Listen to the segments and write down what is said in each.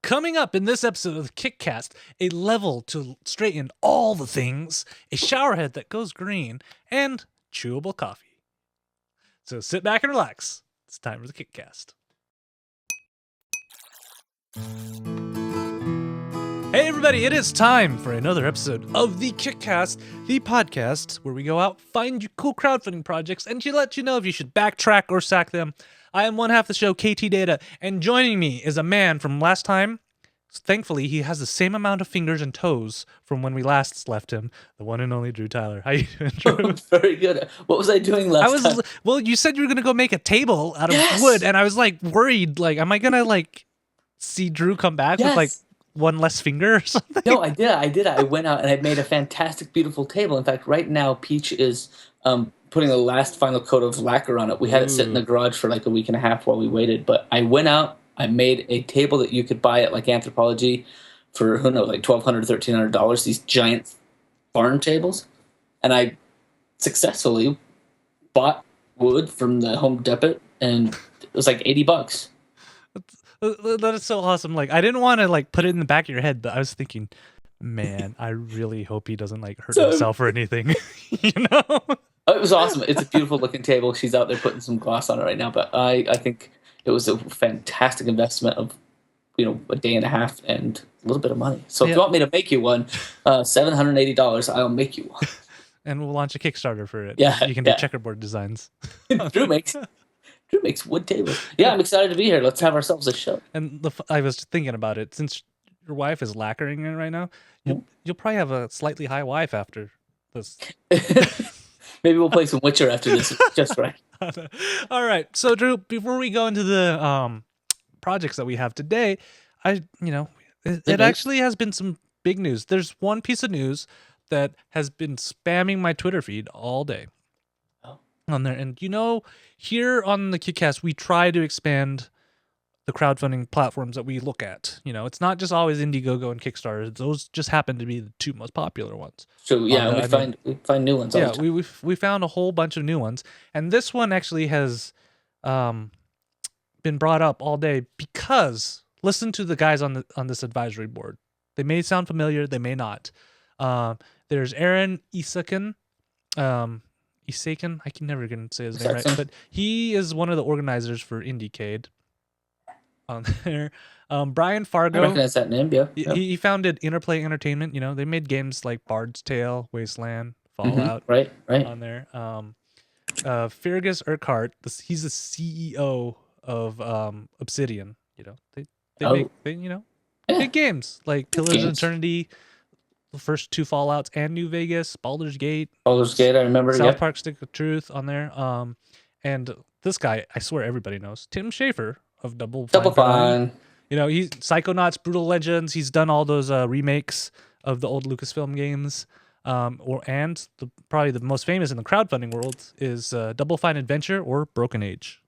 Coming up in this episode of the KickCast, a level to straighten all the things, a showerhead that goes green, and chewable coffee. So sit back and relax. It's time for the KickCast. Hey everybody, it is time for another episode of the KickCast, the podcast where we go out, find you cool crowdfunding projects, and let you know if you should backtrack or sack them. I am one half the show, Ktdata, and joining me is a man from last time. Thankfully, he has the same amount of fingers and toes from when we last left him. The one and only Drew Tyler. How you doing, Drew? Very good. What was I doing last time? Well, you said you were going to go make a table out of wood, and I was worried. Am I going to see Drew come back with one less finger or something? No, I did. I went out and I made a fantastic, beautiful table. In fact, right now, Peach is putting the last final coat of lacquer on it. We had it sit in the garage for a week and a half while we waited. But I went out, I made a table that you could buy at Anthropology for, who knows, $1,200, $1,300, these giant barn tables. And I successfully bought wood from the Home Depot, and it was $80. That is so awesome. I didn't want to put it in the back of your head, but I was thinking, man, I really hope he doesn't hurt himself or anything. It was awesome. It's a beautiful looking table. She's out there putting some gloss on it right now, but I think it was a fantastic investment of a day and a half and a little bit of money. So if you want me to make you one, $780, I'll make you one. And we'll launch a Kickstarter for it. Yeah, you can do checkerboard designs. Drew makes wood tables. Yeah, I'm excited to be here. Let's have ourselves a show. And I was thinking about it. Since your wife is lacquering it right now, you'll probably have a slightly high wife after this. Maybe we'll play some Witcher after this. Just right. All right. So, Drew, before we go into the projects that we have today, it actually has been some big news. There's one piece of news that has been spamming my Twitter feed all day. On there, and here on the KickCast, we try to expand the crowdfunding platforms that we look at. It's not just always Indiegogo and Kickstarter; those just happen to be the two most popular ones. So we find new ones. Yeah, we found a whole bunch of new ones, and this one actually has been brought up all day because listen to the guys on this advisory board. They may sound familiar, they may not. There's Aaron Isaacson. I can never say his name right, but he is one of the organizers for Indiecade on there. Brian Fargo. I recognize that name, yeah. He founded Interplay Entertainment. They made games like Bard's Tale, Wasteland, Fallout. Right. On there. Fergus Urquhart, he's the CEO of Obsidian. They make big games like Pillars of Eternity, the first two Fallouts, and New Vegas, Baldur's Gate. I remember. South Park Stick of Truth on there. And this guy, I swear everybody knows, Tim Schafer of Double Fine. He's Psychonauts, Brutal Legends. He's done all those remakes of the old Lucasfilm games. Probably the most famous in the crowdfunding world is Double Fine Adventure or Broken Age.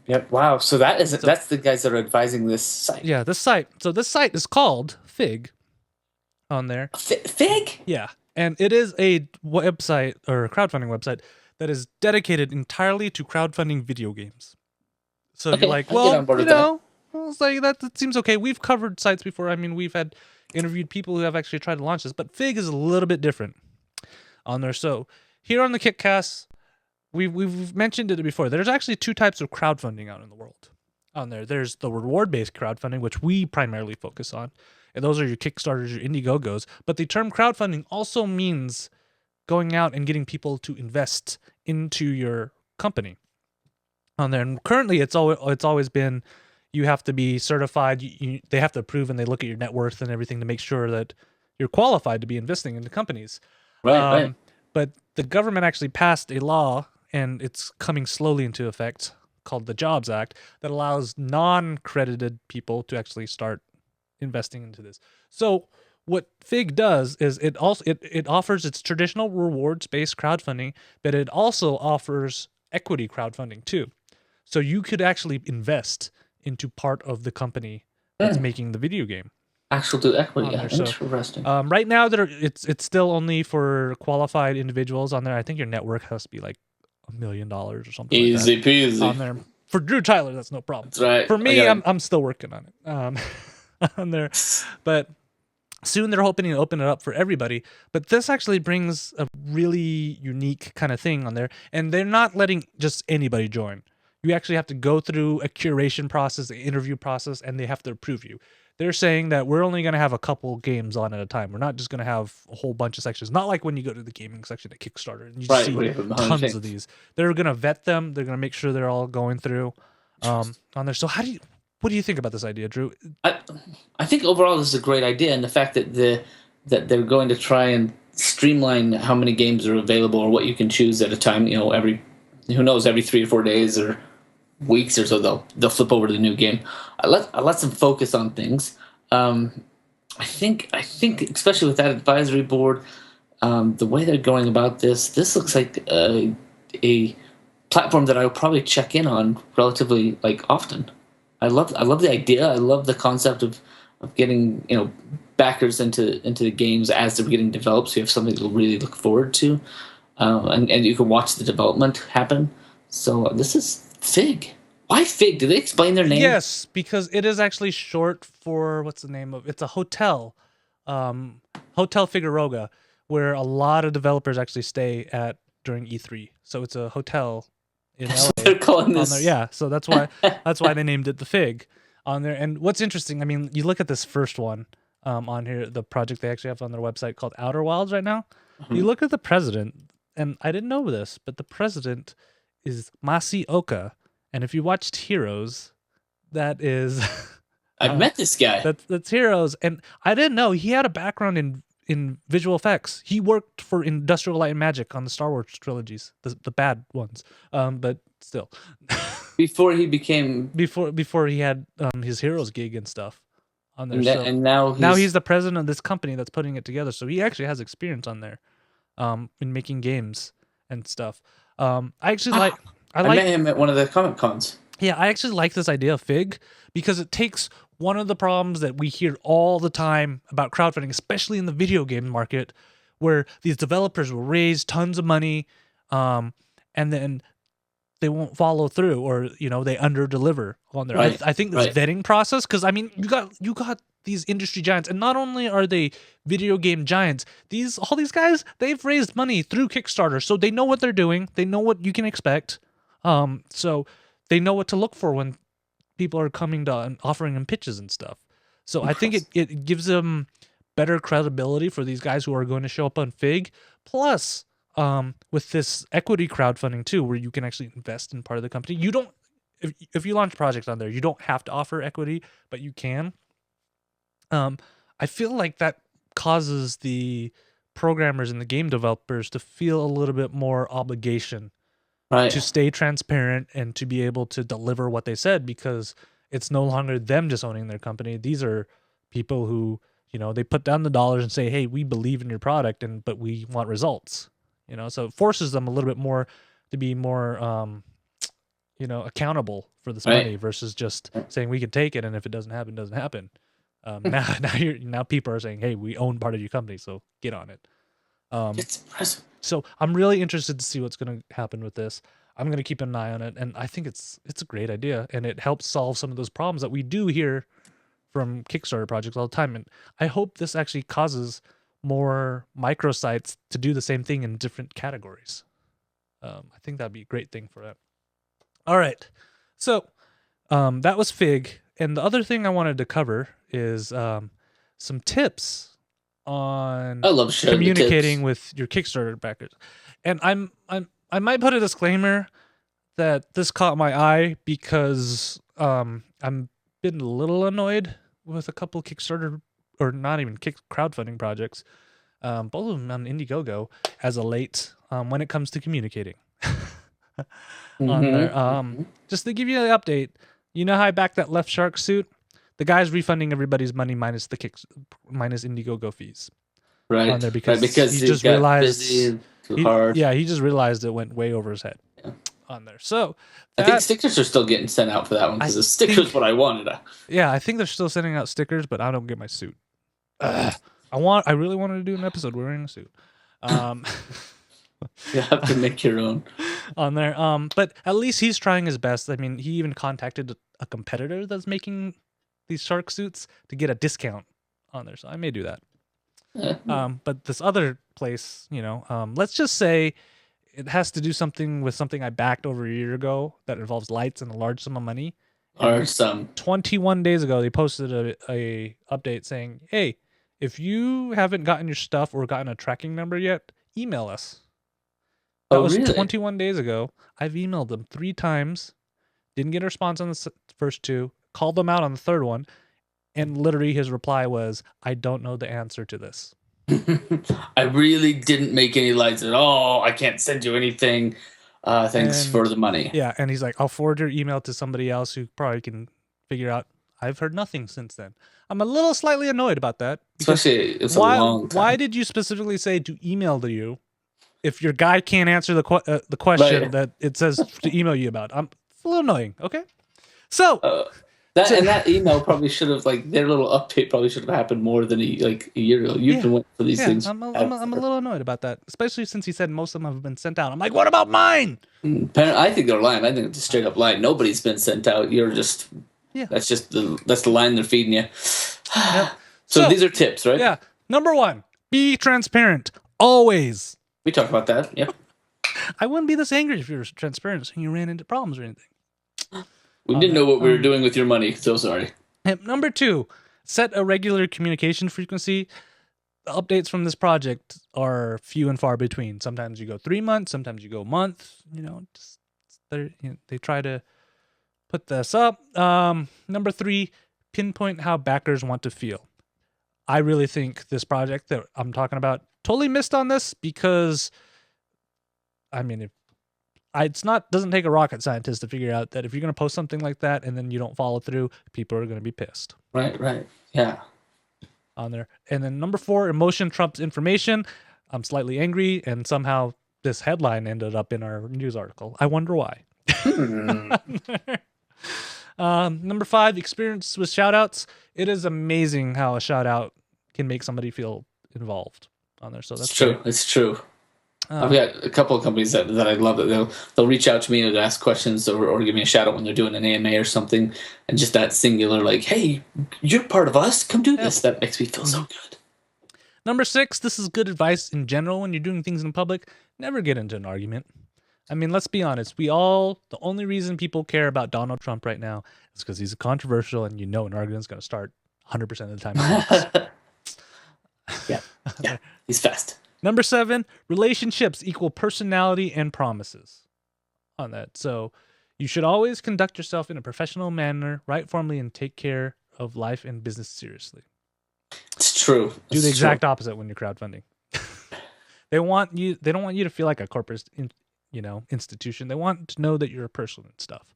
Yep. Wow. So that's the guys that are advising this site. Yeah, this site. So this site is called Fig. On there. Fig? Yeah. And it is a website or a crowdfunding website that is dedicated entirely to crowdfunding video games. So you're like, that seems okay. We've covered sites before. I mean, we've had interviewed people who have actually tried to launch this, but Fig is a little bit different on there. So here on the KickCast, we've mentioned it before. There's actually two types of crowdfunding out in the world on there. There's the reward-based crowdfunding, which we primarily focus on. And those are your Kickstarters, your Indiegogos. But the term crowdfunding also means going out and getting people to invest into your company on there. And currently, it's always been you have to be certified. They have to approve, and they look at your net worth and everything to make sure that you're qualified to be investing into companies. Right. But the government actually passed a law, and it's coming slowly into effect, called the Jobs Act, that allows non-credited people to actually start investing into this. So what Fig does is it offers its traditional rewards-based crowdfunding, but it also offers equity crowdfunding too. So you could actually invest into part of the company that's making the video game. Actual do equity. Yeah, interesting. Right now, it's still only for qualified individuals on there. I think your network has to be $1 million or something. Easy like that peasy on there. For Drew Tyler, that's no problem. That's right. For me, I'm still working on it. on there. But soon they're hoping to open it up for everybody. But this actually brings a really unique kind of thing on there. And they're not letting just anybody join. You actually have to go through a curation process, an interview process, and they have to approve you. They're saying that we're only going to have a couple games on at a time. We're not just going to have a whole bunch of sections. Not like when you go to the gaming section at Kickstarter and you just see tons of these. They're going to vet them. They're going to make sure they're all going through on there. So what do you think about this idea, Drew? I think overall this is a great idea, and the fact that they're going to try and streamline how many games are available or what you can choose at a time. Every 3 or 4 days or weeks or so they'll flip over to the new game. I let them focus on things. I think especially with that advisory board, the way they're going about this looks like a platform that I will probably check in on relatively often. I love the idea. I love the concept of getting backers into the games as they're getting developed, so you have something to really look forward to, and you can watch the development happen. So this is Fig. Why Fig? Do they explain their name? Yes, because it is actually short for what's the name of? It's a hotel, Hotel Figueroa, where a lot of developers actually stay at during E3. So it's a hotel in LA. They're calling this. There. Yeah, so that's why they named it the Fig on there. And what's interesting, I mean, you look at this first one on here, the project they actually have on their website called Outer Wilds right now. Mm-hmm. You look at the president, and I didn't know this, but the president is Masi Oka. And if you watched Heroes, that is... I've met this guy. That's Heroes. And I didn't know he had a background in visual effects. He worked for Industrial Light and Magic on the Star Wars trilogies, the bad ones. But still. Before he became... Before he had his Heroes gig and stuff on there. And now he's the president of this company that's putting it together. So he actually has experience on there in making games and stuff. I met him at one of the Comic Cons. Yeah, I actually like this idea of Fig because it takes one of the problems that we hear all the time about crowdfunding, especially in the video game market, where these developers will raise tons of money and then they won't follow through, or they under-deliver on their. Right. I think this vetting process, because I mean, you got these industry giants, and not only are they video game giants, all these guys, they've raised money through Kickstarter, so they know what they're doing. They know what you can expect. So they know what to look for when people are coming to and offering them pitches and stuff. So I think it gives them better credibility for these guys who are going to show up on Fig. Plus, with this equity crowdfunding too, where you can actually invest in part of the company. You don't, if you launch projects on there, you don't have to offer equity, but you can. I feel like that causes the programmers and the game developers to feel a little bit more obligation. Right. To stay transparent and to be able to deliver what they said, because it's no longer them just owning their company. These are people who, they put down the dollars and say, hey, we believe in your product, but we want results. So it forces them a little bit more to be more, accountable for this money versus just saying we can take it, and if it doesn't happen, it doesn't happen. Now people are saying, hey, we own part of your company, so get on it. It's impressive. So I'm really interested to see what's going to happen with this. I'm going to keep an eye on it, and I think it's a great idea, and it helps solve some of those problems that we do hear from Kickstarter projects all the time. And I hope this actually causes more microsites to do the same thing in different categories. I think that'd be a great thing for that. All right, so that was Fig, and the other thing I wanted to cover is some tips on communicating with your Kickstarter backers. And I might put a disclaimer that this caught my eye because I'm been a little annoyed with a couple Kickstarter, or not even crowdfunding projects, both of them on Indiegogo as of late, when it comes to communicating. On there. Just to give you an update, how I backed that Left Shark suit? The guy's refunding everybody's money minus Indiegogo fees. Right. On there because he just realized he just realized it went way over his head. Yeah. On there. So I think stickers are still getting sent out for that one, because the stickers what I wanted. Yeah, I think they're still sending out stickers, but I don't get my suit. I really wanted to do an episode wearing a suit. You have to make your own on there. But at least he's trying his best. I mean, he even contacted a competitor that's making these shark suits to get a discount on there. So I may do that. But this other place, let's just say it has to do something with something I backed over a year ago that involves lights and a large sum of money. Or some 21 days ago, they posted a update saying, "Hey, if you haven't gotten your stuff or gotten a tracking number yet, email us." That was really? 21 days ago. I've emailed them 3 times, didn't get a response on the first 2, called them out on the third one, and literally his reply was, "I don't know the answer to this." I really didn't make any lights at all. I can't send you anything. Thanks for the money. Yeah, and he's like, "I'll forward your email to somebody else who probably can figure out." I've heard nothing since then. I'm a little slightly annoyed about that. Especially it's a long time. Why did you specifically say to email to you if your guy can't answer the question that it says to email you about? It's a little annoying. Okay, so. That email probably should have, like, their little update probably should have happened more than a year ago. You've been waiting for these things. I'm a little annoyed about that, especially since he said most of them have been sent out. I'm like, what about mine? I think they're lying. I think it's a straight up lie. Nobody's been sent out. You're just that's the line they're feeding you. Yep. So these are tips, right? Yeah. Number 1, be transparent always. We talked about that. Yeah. I wouldn't be this angry if you were transparent and you ran into problems or anything. We didn't know what we were doing with your money. So sorry. Number 2, set a regular communication frequency. The updates from this project are few and far between. Sometimes you go 3 months, sometimes you go a month. They try to put this up. Number 3, pinpoint how backers want to feel. I really think this project that I'm talking about totally missed on this because, doesn't take a rocket scientist to figure out that if you're going to post something like that and then you don't follow through, people are going to be pissed. Right. Yeah. On there. And then number 4, emotion trumps information. I'm slightly angry, and somehow this headline ended up in our news article. I wonder why. Number 5, experience with shout-outs. It is amazing how a shout-out can make somebody feel involved on there. So that's true. Great. It's true. I've got a couple of companies that I love that they'll reach out to me and ask questions or give me a shout out when they're doing an AMA or something, and just that singular, like, "Hey, you're part of us. Come do this." That makes me feel so good. Number 6, this is good advice in general when you're doing things in public. Never get into an argument. Let's be honest. The only reason people care about Donald Trump right now is because he's controversial, and an argument's going to start 100% of the time. Yeah, he's fast. Number 7, relationships equal personality and promises on that. So you should always conduct yourself in a professional manner, write formally, and take care of life and business seriously. It's true. Do the exact opposite when you're crowdfunding. They don't want you to feel like a corporate institution. They want to know that you're a person and stuff.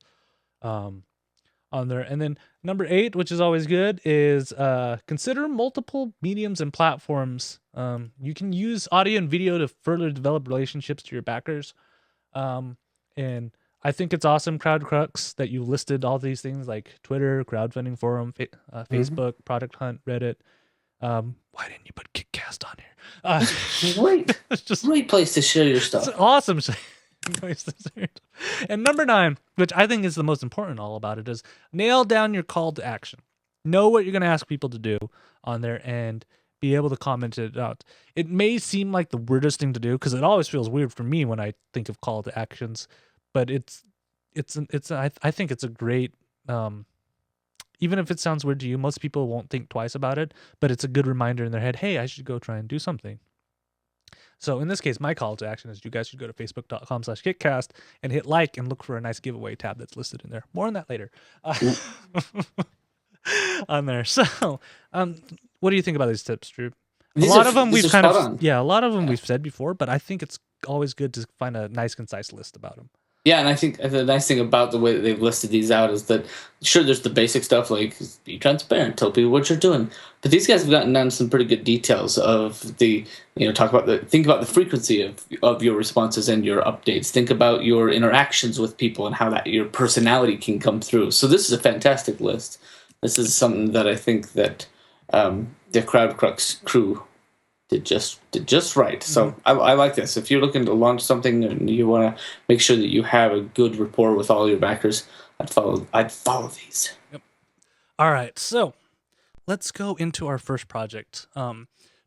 On there. And then number 8, which is always good, is consider multiple mediums and platforms. You can use audio and video to further develop relationships to your backers. And I think it's awesome, CrowdCrux, that you listed all these things like Twitter, crowdfunding forum, Facebook, Product Hunt, Reddit. Why didn't you put KickCast on here? Great place to share your stuff. It's awesome. And number 9, which I think is the most important all about it, is nail down your call to action. Know what you're going to ask people to do on there and be able to comment it out. It may seem like the weirdest thing to do because it always feels weird for me when I think of call to actions, but I think it's a great, even if it sounds weird to you, most people won't think twice about it, but it's a good reminder in their head, hey, I should go try and do something. So in this case, my call to action is you guys should go to facebook.com/KickCast and hit like and look for a nice giveaway tab that's listed in there. More on that later. On there. So, what do you think about these tips, Drew? A lot of them we've said before, but I think it's always good to find a nice, concise list about them. Yeah, and I think the nice thing about the way that they've listed these out is that, sure, there's the basic stuff like be transparent, tell people what you're doing, but these guys have gotten down some pretty good details of the, think about the frequency of your responses and your updates. Think about your interactions with people and how that your personality can come through. So this is a fantastic list. This is something that I think that the CrowdCrux crew did just right. So I like this. If you're looking to launch something and you want to make sure that you have a good rapport with all your backers, I'd follow these. Yep. All right, so let's go into our first project.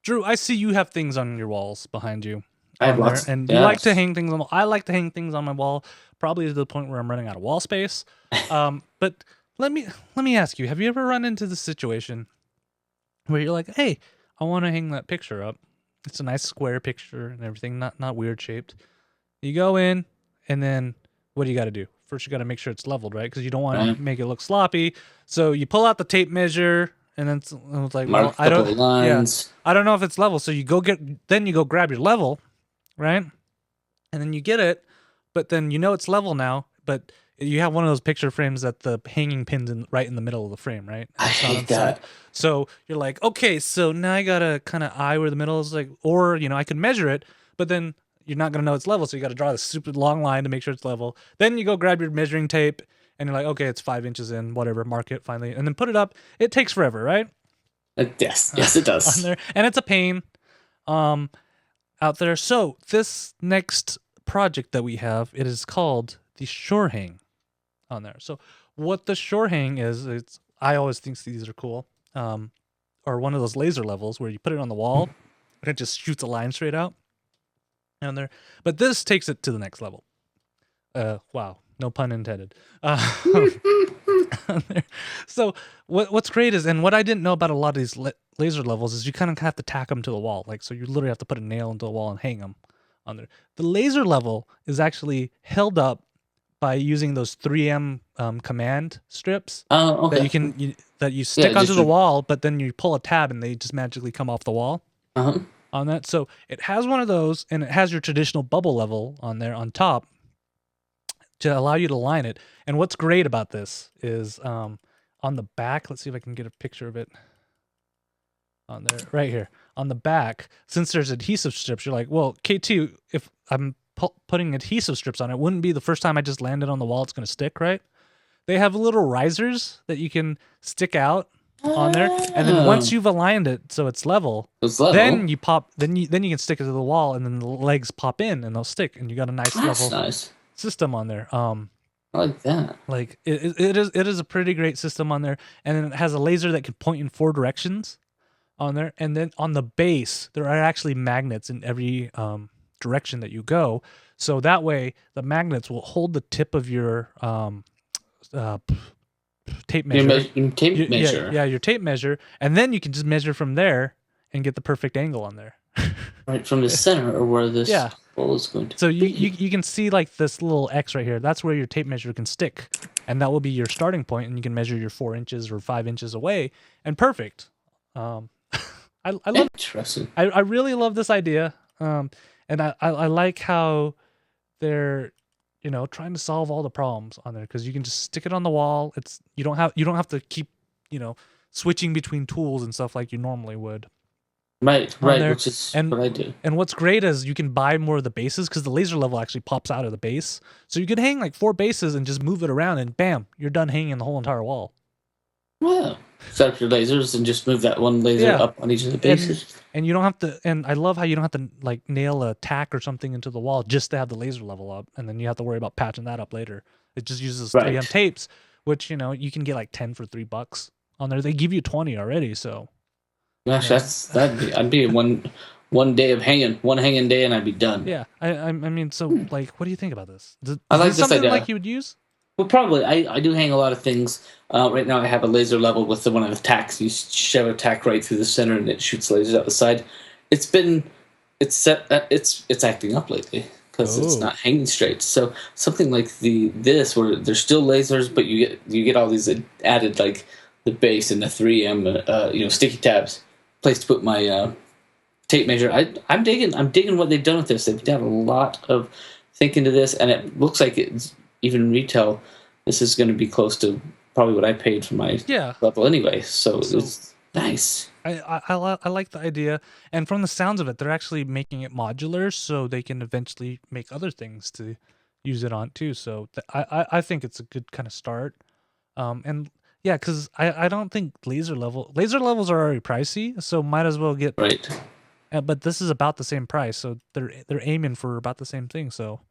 Drew, I see you have things on your walls behind you. I have On there, lots. and you like Yes. to hang things on. I like to hang things on my wall, probably to the point where I'm running out of wall space. But let me ask you: have you ever run into the situation where you're like, "Hey, I want to hang that picture up. It's a nice square picture and everything, not weird shaped." You go in, and then what do you got to do? First, you got to make sure it's leveled, right? Because you don't want Right. to make it look sloppy. So you pull out the tape measure, and then it's like, Mark well, a couple of lines. I don't know if it's level. So you go grab your level, right? And then you get it, but then you know it's level now, but you have one of those picture frames that the hanging pins right in the middle of the frame, right? I hate that. So you're like, okay, so now I gotta kind of eye where the middle is, like, or I can measure it, but then you're not gonna know it's level, so you got to draw this super long line to make sure it's level. Then you go grab your measuring tape, and you're like, okay, it's 5 inches in, whatever, mark it finally, and then put it up. It takes forever, right? Yes, it does. On there, and it's a pain, out there. So this next project that we have, it is called the shore hang on there. So what the shore hang is, I always think these are cool. Or one of those laser levels where you put it on the wall and it just shoots a line straight out down there. But this takes it to the next level. Wow, no pun intended. So what's great is, and what I didn't know about a lot of these laser levels is you kind of have to tack them to the wall. Like, so you literally have to put a nail into the wall and hang them on there. The laser level is actually held up by using those 3M command strips Okay. that you stick onto the wall, but then you pull a tab and they just magically come off the wall. On that. So it has one of those, and it has your traditional bubble level on there on top to allow you to line it. And what's great about this is on the back, let's see if I can get a picture of it on there, right here. On the back, since there's adhesive strips, you're like, well, K2, if I'm putting adhesive strips on it, wouldn't be the first time I just landed on the wall it's going to stick, right? They have little risers that you can stick out on there, and then once you've aligned it so it's level, then you can stick it to the wall, and then the legs pop in and they'll stick, and you got a nice system on there. I like that. Like it is a pretty great system on there, and then it has a laser that can point in 4 directions on there, and then on the base there are actually magnets in every direction that you go, so that way the magnets will hold the tip of your tape measure. Your tape measure, and then you can just measure from there and get the perfect angle on there. Right from the center, or where this ball is going to. So you can see like this little X right here. That's where your tape measure can stick, and that will be your starting point, and you can measure your 4 inches or 5 inches away, and perfect. I love. Interesting. I really love this idea, and I like how they're trying to solve all the problems on there, because you can just stick it on the wall. You don't have to keep switching between tools and stuff like you normally would. Right, which is what I do. And what's great is you can buy more of the bases, because the laser level actually pops out of the base. So you could hang like 4 bases and just move it around, and bam, you're done hanging the whole entire wall. Wow. Set up your lasers and just move that one laser up on each of the bases. And you don't have to, and I love how you don't have to like nail a tack or something into the wall just to have the laser level up, and then you have to worry about patching that up later. It just uses 3M tapes, which you can get like 10 for $3 on there. They give you 20 already, so. Gosh, I'd be one day of hanging, one hanging day, and I'd be done. Yeah, I mean, so like, what do you think about this? I like this something idea. Like you would use? Well, probably. I do hang a lot of things. Right now, I have a laser level with one of the tacks. You shove a tack right through the center, and it shoots lasers out the side. It's acting up lately because it's not hanging straight. So something like this, where there's still lasers, but you get all these added, like the base and the 3M sticky tabs, place to put my tape measure. I'm digging what they've done with this. They've done a lot of thinking to this, and it looks like it's even retail. This is going to be close to probably what I paid for my level anyway. So it's nice. I like the idea, and from the sounds of it, they're actually making it modular so they can eventually make other things to use it on too. So I think it's a good kind of start. And yeah, because I don't think laser levels are already pricey, so might as well get right. But this is about the same price, so they're aiming for about the same thing. So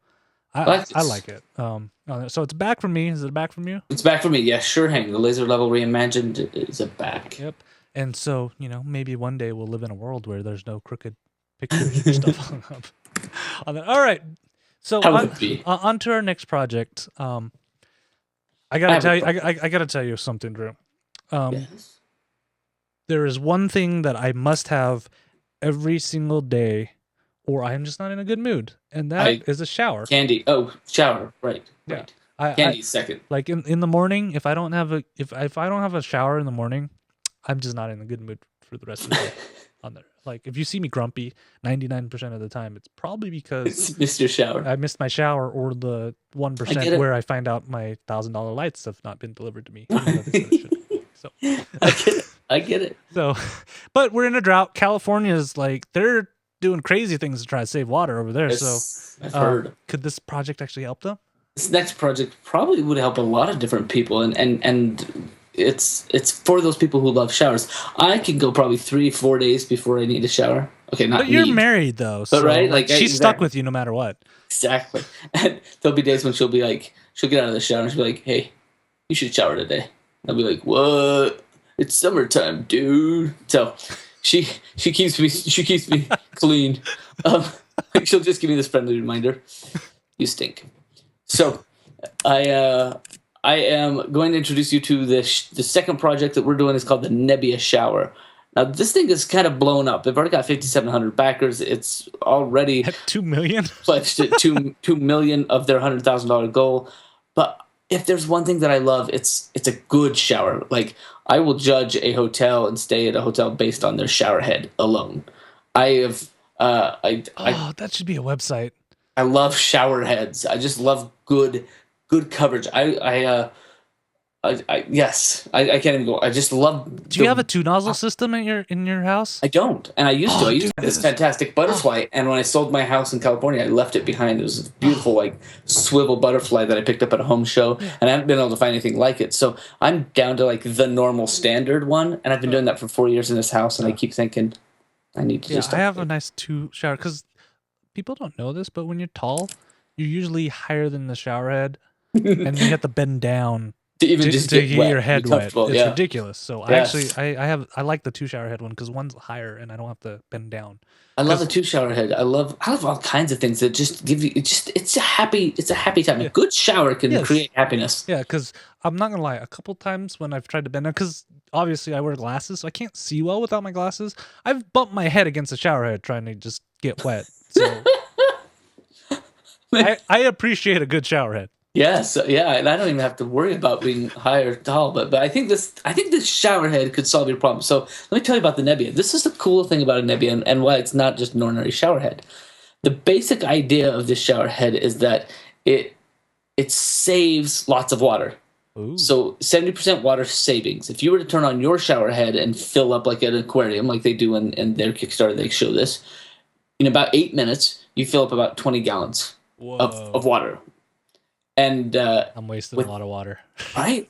I like it. So it's back from me. Is it back from you? It's back from me. Yeah, sure. Hang the laser level reimagined is a back. Yep. And so maybe one day we'll live in a world where there's no crooked pictures or stuff hung up on that. All right. So on to our next project. I gotta tell you something, Drew. Yes. There is one thing that I must have every single day, or I'm just not in a good mood, and that is a shower. Candy. Oh, shower. Right. Yeah. Right. Candy's second. Like in the morning, if I don't have a shower in the morning, I'm just not in a good mood for the rest of the day. On there, like if you see me grumpy, 99% of the time, it's probably because missed your shower. I missed my shower, or the 1% where I find out my $1,000 lights have not been delivered to me. So I get it. So, but we're in a drought. California's like they're doing crazy things to try to save water over there. Yes, so I've heard. Could this project actually help them? This next project probably would help a lot of different people, and it's for those people who love showers. I can go probably 3-4 days before I need a shower. Okay, not. But you're married though, but so right, like she's stuck with you no matter what. Exactly. And there'll be days when she'll be like, she'll get out of the shower and she'll be like, "Hey, you should shower today." I'll be like, "What? It's summertime, dude." So she keeps me clean. She'll just give me this friendly reminder. You stink. So I am going to introduce you to the second project that we're doing. Is called the Nebbia Shower. Now this thing is kind of blown up. They've already got 5,700 backers. It's already at 2 million pledged at 2 million of their $100,000 goal. But if there's one thing that I love, it's a good shower. Like I will judge a hotel and stay at a hotel based on their shower head alone. I have that should be a website. I love shower heads. I just love good coverage. Yes, I can't even go. I just love. Do you have a 2-nozzle system in your house? I don't, and I used to. I used to have this fantastic butterfly, and when I sold my house in California, I left it behind. It was a beautiful, like swivel butterfly that I picked up at a home show, and I haven't been able to find anything like it. So I'm down to like the normal standard one, and I've been doing that for 4 years in this house, and I keep thinking I need to just. I have a nice 2 shower because people don't know this, but when you're tall, you're usually higher than the shower head, and you have to bend down to get your head wet. It's ridiculous. So yes. I like the 2 shower head one because one's higher and I don't have to bend down. I love the 2 shower head. I love all kinds of things that just give you it's a happy time. Yeah. A good shower can create happiness. Yeah, because I'm not gonna lie, a couple times when I've tried to bend down, because obviously I wear glasses, so I can't see well without my glasses. I've bumped my head against the shower head trying to just get wet. So I appreciate a good shower head. Yes, yeah, and I don't even have to worry about being high or tall, but I think this shower head could solve your problem. So let me tell you about the Nebbia. This is the cool thing about a Nebbia and why it's not just an ordinary shower head. The basic idea of this shower head is that it saves lots of water. Ooh. So 70% water savings. If you were to turn on your shower head and fill up like an aquarium, like they do in their Kickstarter, they show this, in about 8 minutes, you fill up about 20 gallons of water. And I'm wasting a lot of water. Right.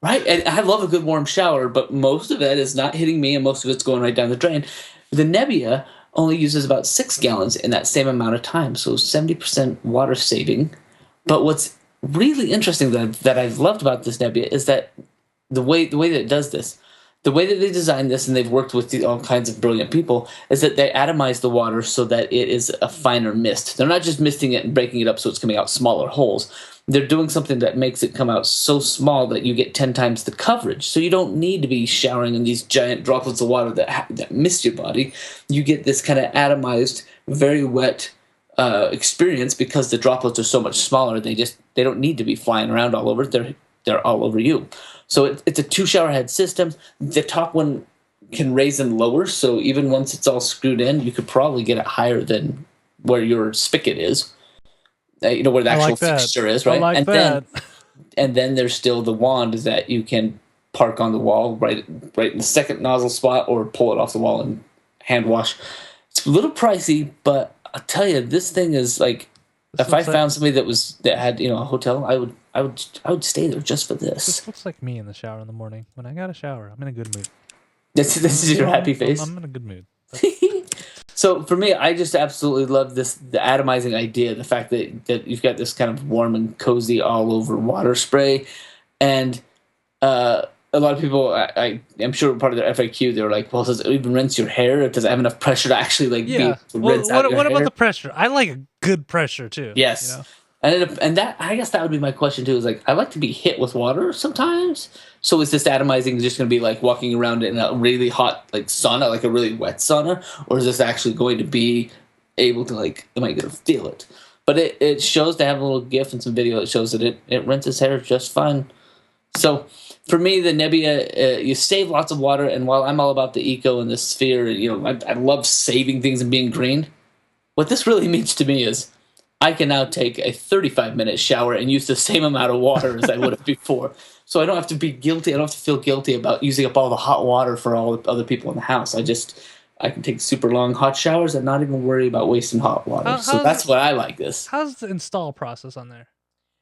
And I love a good warm shower, but most of it is not hitting me, and most of it's going right down the drain. The Nebbia only uses about 6 gallons in that same amount of time, so 70% water saving. But what's really interesting that I've loved about this Nebbia is that the way that it does this, the way that they designed this, and they've worked with all kinds of brilliant people, is that they atomize the water so that it is a finer mist. They're not just misting it and breaking it up so it's coming out smaller holes. They're doing something that makes it come out so small that you get 10 times the coverage. So you don't need to be showering in these giant droplets of water that mist your body. You get this kind of atomized, very wet experience because the droplets are so much smaller. They don't need to be flying around all over. They're all over you. So it's a 2 shower head system. The top one can raise and lower. So even once it's all screwed in, you could probably get it higher than where your spigot is. Where the actual fixture is, right? And then there's still the wand that you can park on the wall, right in the second nozzle spot, or pull it off the wall and hand wash. It's a little pricey, but I'll tell you, this thing is like, if I found somebody that had a hotel, I would stay there just for this. This looks like me in the shower in the morning. When I got a shower, I'm in a good mood. This is your happy face. I'm in a good mood. So for me, I just absolutely love the atomizing idea, the fact that you've got this kind of warm and cozy all over water spray, and a lot of people, I'm sure part of their FAQ, they're like, well, does it even rinse your hair? Does it have enough pressure to actually like be Yeah. able to Well, rinse out your what about hair? the pressure? I like a good pressure too. You Yes. know. And that, I guess that would be my question too. Is like, I like to be hit with water sometimes. So is this atomizing just going to be like walking around in a really hot like sauna, like a really wet sauna, or is this actually going to be able to like, am I going to feel it? But it shows, to have a little GIF and some video. It shows that it rinses hair just fine. So for me, the Nebula, you save lots of water. And while I'm all about the eco and the sphere, I love saving things and being green. What this really means to me is I can now take a 35-minute shower and use the same amount of water as I would have before. So I don't have to be guilty. I don't have to feel guilty about using up all the hot water for all the other people in the house. I can take super long hot showers and not even worry about wasting hot water. So that's what I like this. How's the install process on there?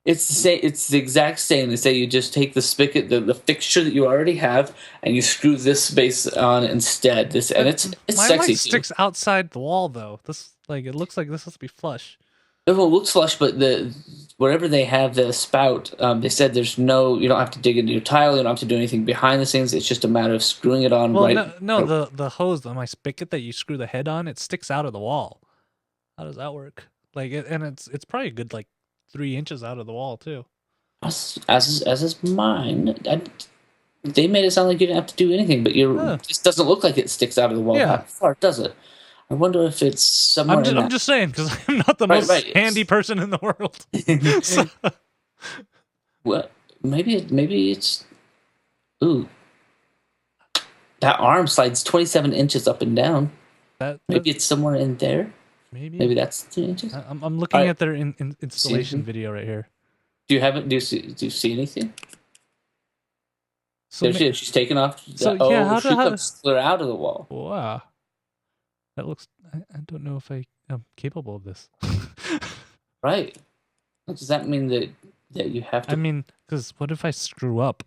It's the same. It's the exact same. They say you just take the spigot, the fixture that you already have, and you screw this space on instead. And it's mine sexy. Like sticks outside the wall though. This it looks like this has to be flush. It looks flush, but wherever they have the spout, they said you don't have to dig into your tile, you don't have to do anything behind the scenes. It's just a matter of screwing it on. Well, no, the hose on my spigot that you screw the head on, it sticks out of the wall. How does that work? Like, it's probably a good like 3 inches out of the wall too. As is mine. They made it sound like you didn't have to do anything, but it just doesn't look like it sticks out of the wall that far, does it? I wonder if it's somewhere. I'm just saying, because I'm not the most handy person in the world. So. Well, maybe it's. Ooh, that arm slides 27 inches up and down. Maybe it's somewhere in there. Maybe that's 2 inches. I'm looking at their installation video right here. Do you have it? Do you see anything? So she's taken off. So yeah, she comes clear out of the wall. Wow. That looks. I don't know if I am capable of this. Right. Does that mean that you have to? I mean, because what if I screw up?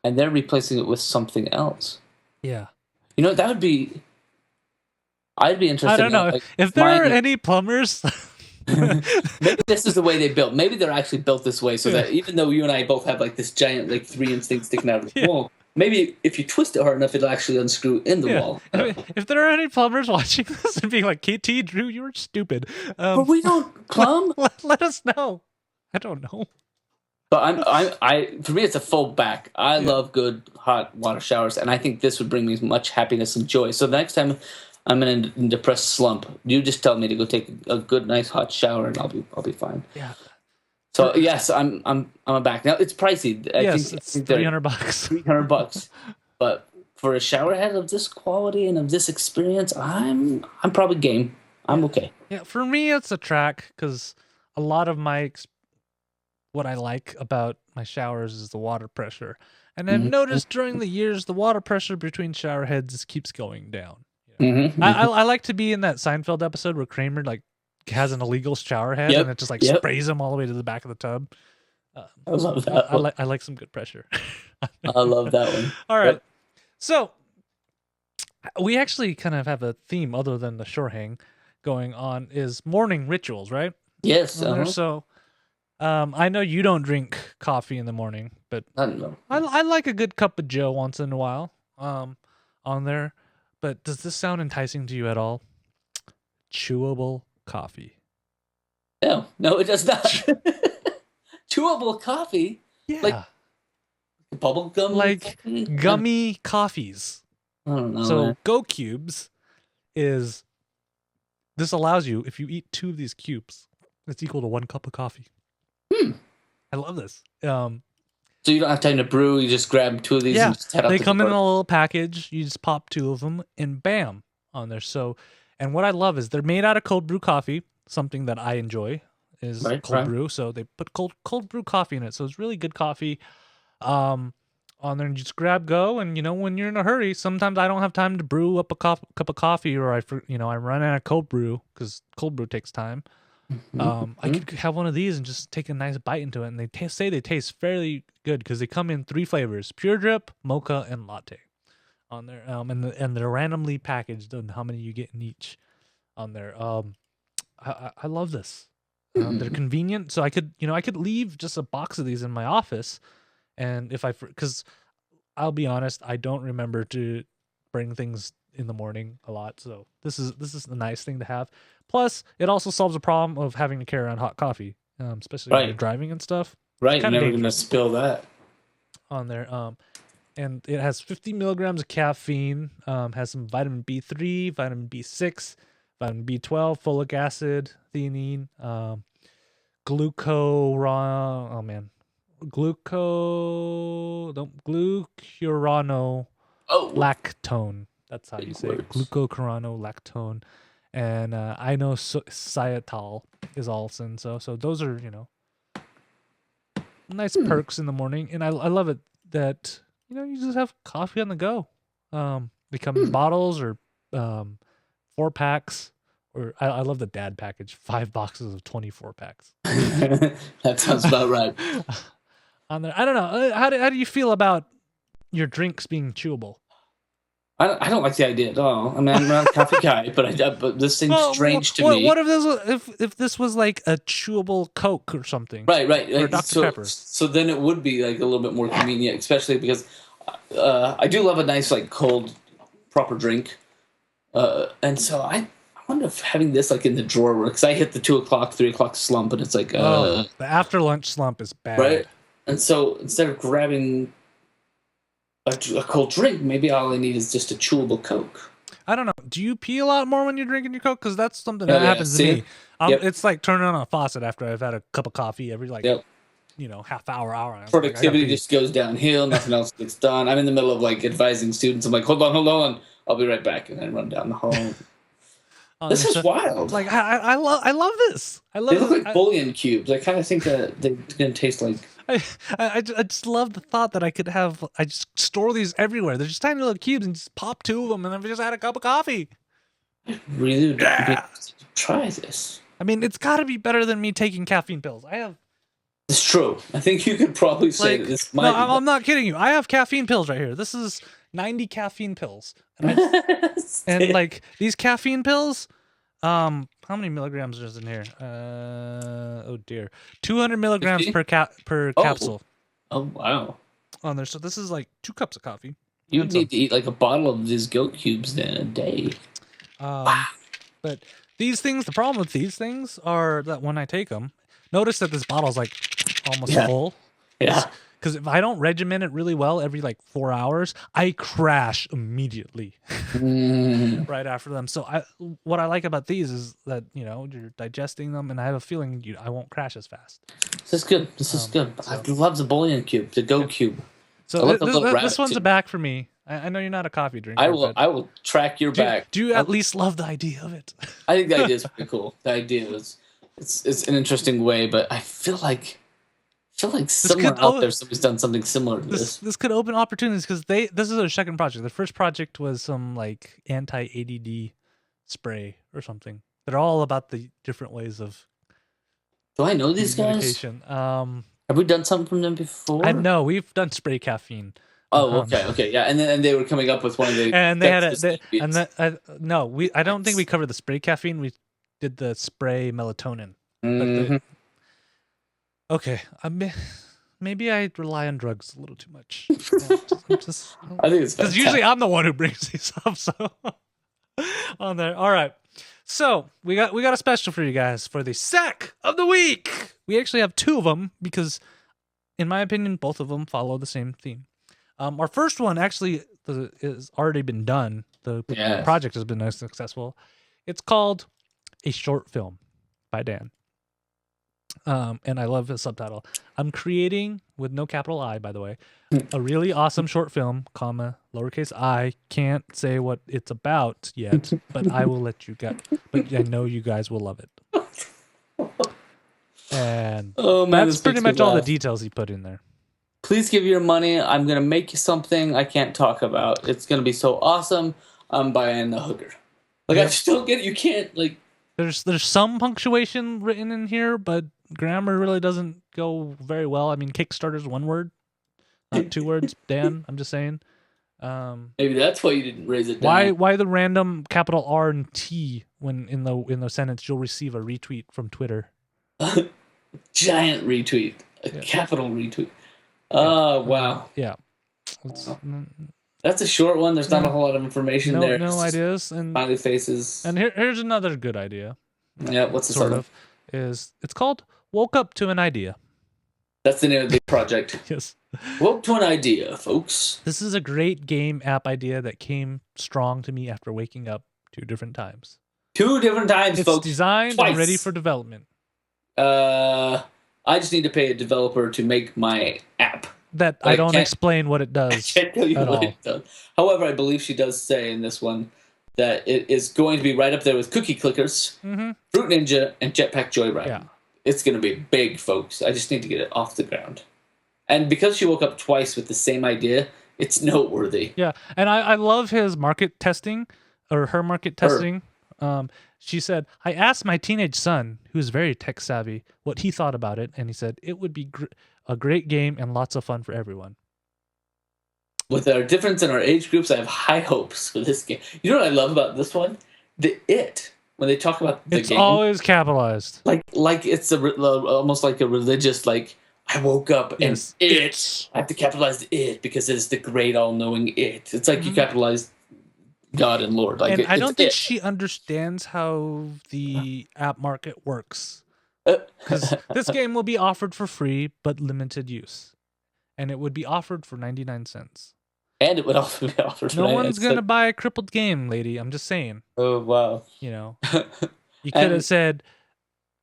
And they're replacing it with something else. Yeah. That would be. I'd be interested. I don't know if there are any plumbers. Maybe this is the way they built. Maybe they're actually built this way so that even though you and I both have like this giant like 3-inch thing sticking out of the wall, maybe if you twist it hard enough, it'll actually unscrew in the wall. I mean, if there are any plumbers watching this and being like, KT, Drew, you're stupid. But we don't plumb. Let us know. I don't know. But for me, it's a full back. I love good hot water showers, and I think this would bring me much happiness and joy. So the next time I'm in a depressed slump, you just tell me to go take a good, nice hot shower, and I'll be fine. Yeah. So yes, I'm a back. Now it's pricey. I think it's $300. $300, but for a shower head of this quality and of this experience, I'm probably game. I'm okay. Yeah, for me, it's a track because a lot of what I like about my showers is the water pressure, and I've noticed during the years the water pressure between shower heads keeps going down. I like to be in that Seinfeld episode where Kramer like has an illegal shower head and it just like sprays him all the way to the back of the tub. I love that. I like some good pressure. I love that one. All right, so we actually kind of have a theme other than the shore hang going on is morning rituals, right? Yes. So I know you don't drink coffee in the morning, but I like a good cup of Joe once in a while on there. But does this sound enticing to you at all? Chewable coffee. No, it does not. Chewable coffee? Yeah. Like bubble gum? Like gummy coffees. I don't know. So Go Cubes this allows you, if you eat 2 of these cubes, it's equal to 1 cup of coffee. I love this. So you don't have time to brew, you just grab 2 of these and just head out. They come in a little package, you just pop 2 of them and bam on there. So, and what I love is they're made out of cold brew coffee, something that I enjoy is cold brew. So they put cold brew coffee in it. So it's really good coffee on there, and you just grab go. And when you're in a hurry, sometimes I don't have time to brew up a cup of coffee, or I run out of cold brew because cold brew takes time. I could have one of these and just take a nice bite into it, and they say they taste fairly good because they come in 3 flavors: pure drip, mocha, and latte. on there. And they're randomly packaged on how many you get in each on there. I love this. They're convenient, so I could leave just a box of these in my office, and because I'll be honest, I don't remember to bring things in the morning a lot, so this is a nice thing to have. Plus, it also solves the problem of having to carry around hot coffee, especially when you're driving and stuff. Right, you're never gonna spill that on there. And it has 50 milligrams of caffeine. Has some vitamin B3, vitamin B6, vitamin B12, folic acid, theanine, glucurano lactone. That's how you say it. Glucurano-lactone. And inositol is also in. So those are, nice perks in the morning. And I love it that, you just have coffee on the go. They come in bottles or 4-packs. Or I love the dad package, 5 boxes of 24 packs. That sounds about right. On there, I don't know. How do you feel about your drinks being chewable? I don't like the idea at all. I mean, I'm not a coffee guy, but this seems strange to me. What if this was like a chewable Coke or something? Right. Or Dr. Pepper. So then it would be like a little bit more convenient, especially because I do love a nice like cold, proper drink, and so I wonder if having this like in the drawer works. I hit the 2 o'clock, 3 o'clock slump, and it's like the after lunch slump is bad, right? And so instead of grabbing a cold drink, maybe all I need is just a chewable Coke. I don't know. Do you pee a lot more when you're drinking your Coke? Because that's something that happens to me. It's like turning on a faucet after I've had a cup of coffee every half hour. Productivity just goes downhill. Nothing else gets done. I'm in the middle of like advising students. I'm like, hold on. I'll be right back, and then run down the hall. This is wild. Like I love this. They look like bouillon cubes. I kind of think that they're gonna taste like. I just love the thought that I just store these everywhere. They're just tiny little cubes and just pop 2 of them, and I've just had a cup of coffee. Really? Try this. I mean, it's got to be better than me taking caffeine pills. It's true. I think you could probably say that this might. No, I'm not kidding you. I have caffeine pills right here. This is 90 caffeine pills, and like these caffeine pills. How many milligrams is in here? Oh dear, 200 milligrams 50? per capsule. Oh wow! On there, so this is like 2 cups of coffee. You need to eat like a bottle of these goat cubes then a day. But these things, the problem with these things are that when I take them, notice that this bottle's like almost full. Yeah. Because if I don't regiment it really well every like 4 hours, I crash immediately right after them. So what I like about these is that, you're digesting them, and I have a feeling I won't crash as fast. This is good. I love the bouillon cube, the Go Cube. So this one's a back for me. I know you're not a coffee drinker. I will track your back. Do you at least love the idea of it? I think the idea is pretty cool. The idea is it's an interesting way, but I feel like somewhere out there somebody's done something similar to this. This could open opportunities because this is their second project. The first project was some like anti-ADD spray or something. They're all about the different ways of. Do I know these guys? Have we done something from them before? I know we've done spray caffeine. Oh, okay, yeah, and they were coming up with one of the. And they had I don't think we covered the spray caffeine. We did the spray melatonin. Mm-hmm. Okay, maybe I rely on drugs a little too much. I think it's because usually I'm the one who brings these up. So on there, all right. So we got a special for you guys for the sack of the week. We actually have 2 of them because, in my opinion, both of them follow the same theme. Our first one actually has already been done. The project has been successful. It's called A Short Film by Dan. And I love his subtitle. I'm creating, with no capital I, by the way, a really awesome short film, lowercase I. Can't say what it's about yet, but I will let you get. But I know you guys will love it. And that's pretty much all the details he put in there. Please give your money. I'm going to make you something I can't talk about. It's going to be so awesome. I'm buying the hooker. Like, I still get it. You can't, like... There's some punctuation written in here, but grammar really doesn't go very well. I mean, Kickstarter's 1 word, not 2 words. Dan, I'm just saying. Maybe that's why you didn't raise it down. Why the random capital R and T when in the sentence you'll receive a retweet from Twitter? Giant retweet, a capital retweet. Wow. Yeah. That's a short one. There's not a whole lot of information there. No ideas and smiley faces. And here's another good idea. Yeah, what's the sort of? It's called "Woke Up to an Idea." That's the name of the project. Yes. Woke to an idea, folks. This is a great game app idea that came strong to me after waking up 2 different times. 2 different times, folks. It's designed and ready for development. I just need to pay a developer to make my app. That I don't explain what it does. I can't tell you what it does. However, I believe she does say in this one that it is going to be right up there with Cookie Clickers, Fruit Ninja, and Jetpack Joyride. Yeah. It's going to be big, folks. I just need to get it off the ground. And because she woke up twice with the same idea, it's noteworthy. Yeah, and I love his market testing, or her market testing. She said, I asked my teenage son, who's very tech savvy, what he thought about it, and he said, it would be a great game and lots of fun for everyone. With our difference in our age groups, I have high hopes for this game. You know what I love about this one? When they talk about the game. It's always capitalized. Like it's almost like a religious, like, I woke up and I have to capitalize it because it's the great all-knowing it. It's like you capitalize God and Lord. Like, and I don't think she understands how the app market works. Because this game will be offered for free, but limited use. And it would be offered for 99 cents. And it would also be offered for No one's going to buy a crippled game, lady. I'm just saying. Oh, wow. You know, you could have said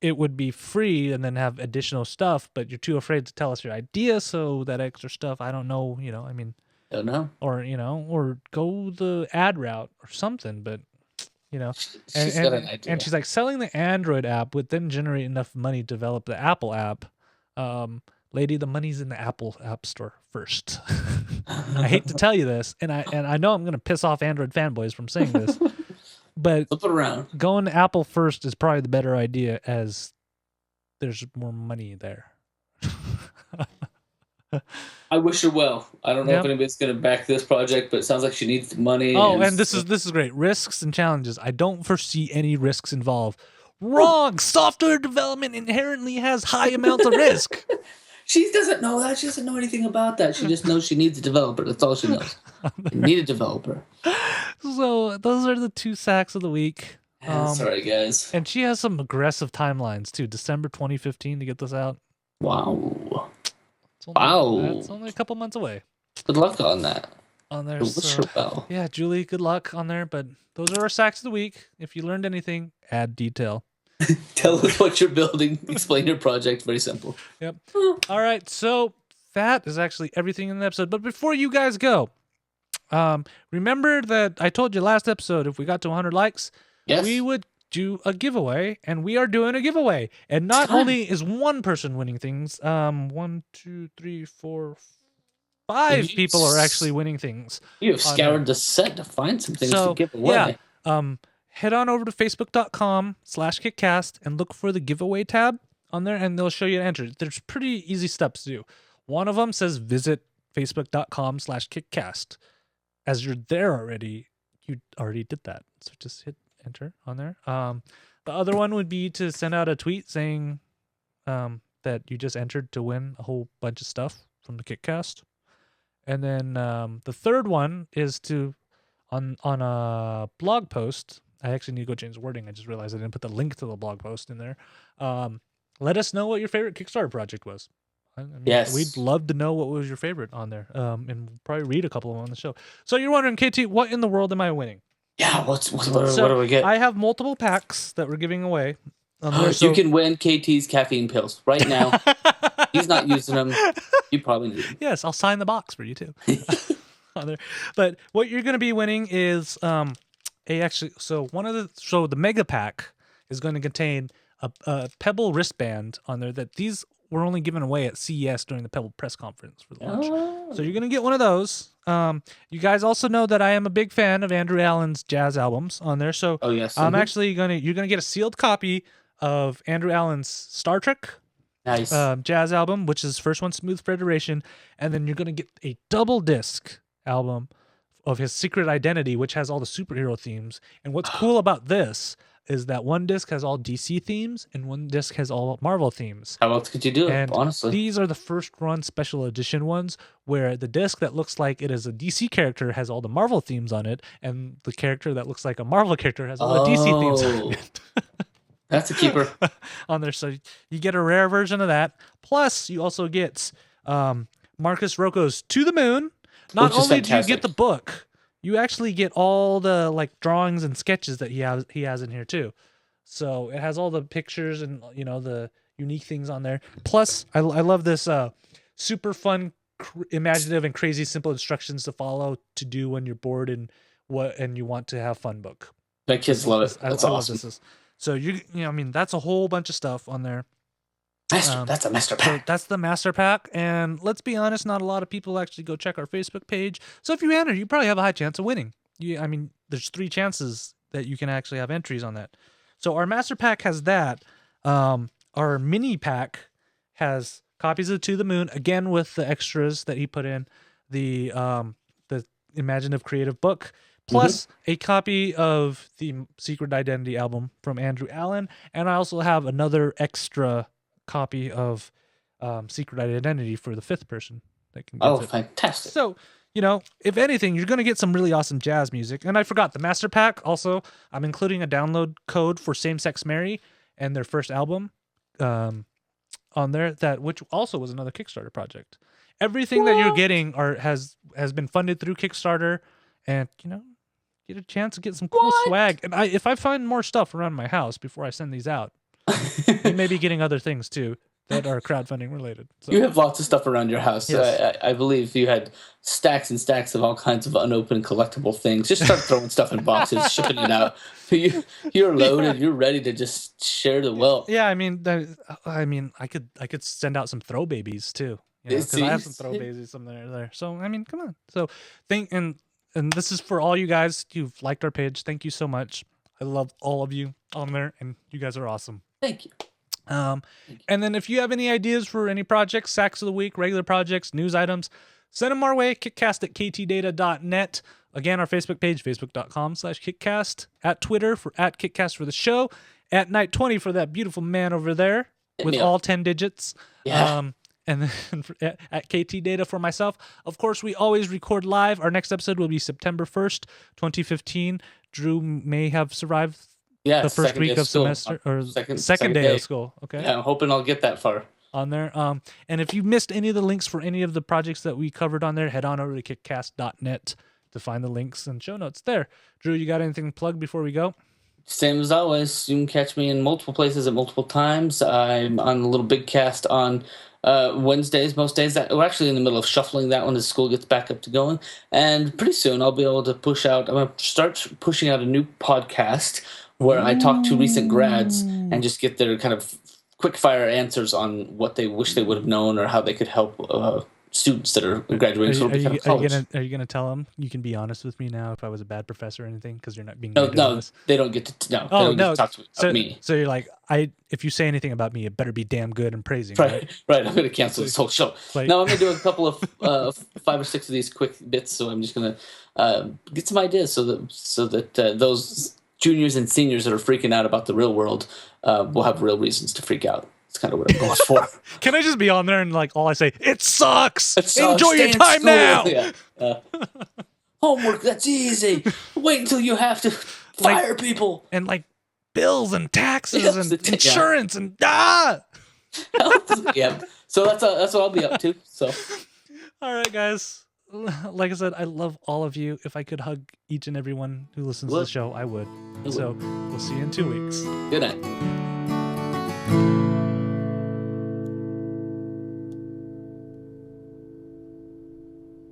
it would be free and then have additional stuff, but you're too afraid to tell us your idea. So that extra stuff, I don't know, I mean. Don't know. Or, or go the ad route or something, but, She's got an idea. And she's like, selling the Android app would then generate enough money to develop the Apple app. Lady, the money's in the Apple App Store first. I hate to tell you this, and I know I'm going to piss off Android fanboys from saying this, but flip it around. Going to Apple first is probably the better idea, as there's more money there. I wish her well. I don't know if anybody's going to back this project, but it sounds like she needs the money. Oh, and this is great. Risks and challenges. I don't foresee any risks involved. Wrong. Software development inherently has high amounts of risk. She doesn't know that. She doesn't know anything about that. She just knows she needs a developer. That's all she knows. You need a developer. So those are the 2 sacks of the week. Sorry, guys. And she has some aggressive timelines too. December 2015 to get this out. Wow. That's only a couple months away. Good luck on that. On there. Yeah, Julie, good luck on there. But those are our sacks of the week. If you learned anything, add detail. Tell us what you're building. Explain your project. Very simple. Yep. All right. So that is actually everything in the episode. But before you guys go, remember that I told you last episode, if we got to 100 likes, we would do a giveaway, and we are doing a giveaway. And not only is one person winning things, 1, 2, 3, 4, 5 people are actually winning things. You have scoured the set to find some things to give away. Yeah. Head on over to facebook.com/KickCast and look for the giveaway tab on there, and they'll show you to enter. There's pretty easy steps to do. One of them says visit facebook.com/KickCast. As you're there already, you already did that. So just hit enter on there. The other one would be to send out a tweet saying that you just entered to win a whole bunch of stuff from the KickCast. And then the third one is to, on a blog post, I actually need to go change the wording. I just realized I didn't put the link to the blog post in there. Let us know what your favorite Kickstarter project was. I mean, yes. We'd love to know what was your favorite on there. And we'll probably read a couple of them on the show. So you're wondering, KT, what in the world am I winning? Yeah, what do we get? I have multiple packs that we're giving away. You can win KT's caffeine pills right now. He's not using them. You probably need them. Yes, I'll sign the box for you too. But what you're going to be winning is the mega pack is going to contain a Pebble wristband on there that these were only given away at CES during the Pebble press conference for the launch. So you're going to get one of those. You guys also know that I am a big fan of Andrew Allen's jazz albums on there. So you're going to get a sealed copy of Andrew Allen's Star Trek jazz album, which is first one, Smooth Federation, and then you're going to get a double disc album of his secret identity, which has all the superhero themes. And what's cool about this is that one disc has all DC themes and one disc has all Marvel themes. How else could you do it, and honestly? These are the first run special edition ones where the disc that looks like it is a DC character has all the Marvel themes on it, and the character that looks like a Marvel character has all the DC themes on it. That's a keeper. On there. So you get a rare version of that. Plus, you also get Marcus Rocco's To the Moon. Not only do you get the book, you actually get all the like drawings and sketches that he has in here too. So it has all the pictures and the unique things on there. Plus, I love this super fun, imaginative, and crazy simple instructions to follow to do when you're bored and you want to have fun book. My kids love it. That's awesome. So that's a whole bunch of stuff on there. That's a master pack. So that's the master pack, and let's be honest, not a lot of people actually go check our Facebook page. So if you enter, you probably have a high chance of winning. There's 3 chances that you can actually have entries on that. So our master pack has that. Our mini pack has copies of To the Moon, again with the extras that he put in, the Imaginative Creative book, plus a copy of the Secret Identity album from Andrew Allen, and I also have another extra copy of Secret Identity for the 5th person that can get it. Fantastic. So, if anything, you're going to get some really awesome jazz music. And I forgot, the Master Pack also, I'm including a download code for Same Sex Mary and their first album on there, which also was another Kickstarter project. Everything that you're getting has been funded through Kickstarter, and get a chance to get some cool swag. And if I find more stuff around my house before I send these out, you may be getting other things too that are crowdfunding related. So. You have lots of stuff around your house. Yes. I believe you had stacks and stacks of all kinds of unopened collectible things. Just start throwing stuff in boxes, shipping it out. You're loaded. Yeah. You're ready to just share the wealth. Yeah, I could send out some throw babies too. Because I have some throw babies there. So come on. So and this is for all you guys who've liked our page. Thank you so much. I love all of you on there, and you guys are awesome. Thank you. And then if you have any ideas for any projects, Sacks of the Week, regular projects, news items, send them our way. KickCast at ktdata.net. Again, our Facebook page, facebook.com/KickCast. At Twitter for @KickCast for the show. At Night20 for that beautiful man over there with all 10 digits. Yeah. And then at Ktdata for myself. Of course, we always record live. Our next episode will be September 1st, 2015. Drew may have survived the first week of semester or second day of school. Okay. Yeah, I'm hoping I'll get that far on there. And if you missed any of the links for any of the projects that we covered on there, head on over to kickcast.net to find the links and show notes there. Drew, you got anything to plug before we go? Same as always. You can catch me in multiple places at multiple times. I'm on a little big cast on Wednesdays, most days. We're actually in the middle of shuffling that one as school gets back up to going. And pretty soon I'll be able to I'm going to start pushing out a new podcast where I talk to recent grads and just get their kind of quick fire answers on what they wish they would have known or how they could help students that are graduating from college. Are you gonna tell them you can be honest with me now if I was a bad professor or anything, because you're not being no, they don't get to no. Oh, they don't get to talk to me. So you're like, if you say anything about me, it better be damn good and praising. Right. I'm gonna cancel this whole show. No, I'm gonna do a couple of 5 or 6 of these quick bits. So I'm just gonna get some ideas so that those juniors and seniors that are freaking out about the real world will have real reasons to freak out. That's kind of what I'm going for. Can I just be on there and all I say, it sucks. Enjoy your time now. Yeah. Homework, that's easy. Wait until you have to fire people. And bills and taxes and insurance and Yeah. So that's what I'll be up to. So. All right, guys. Like I said, I love all of you. If I could hug each and every one who listens to the show, I would. So we'll see you in 2 weeks. Good night.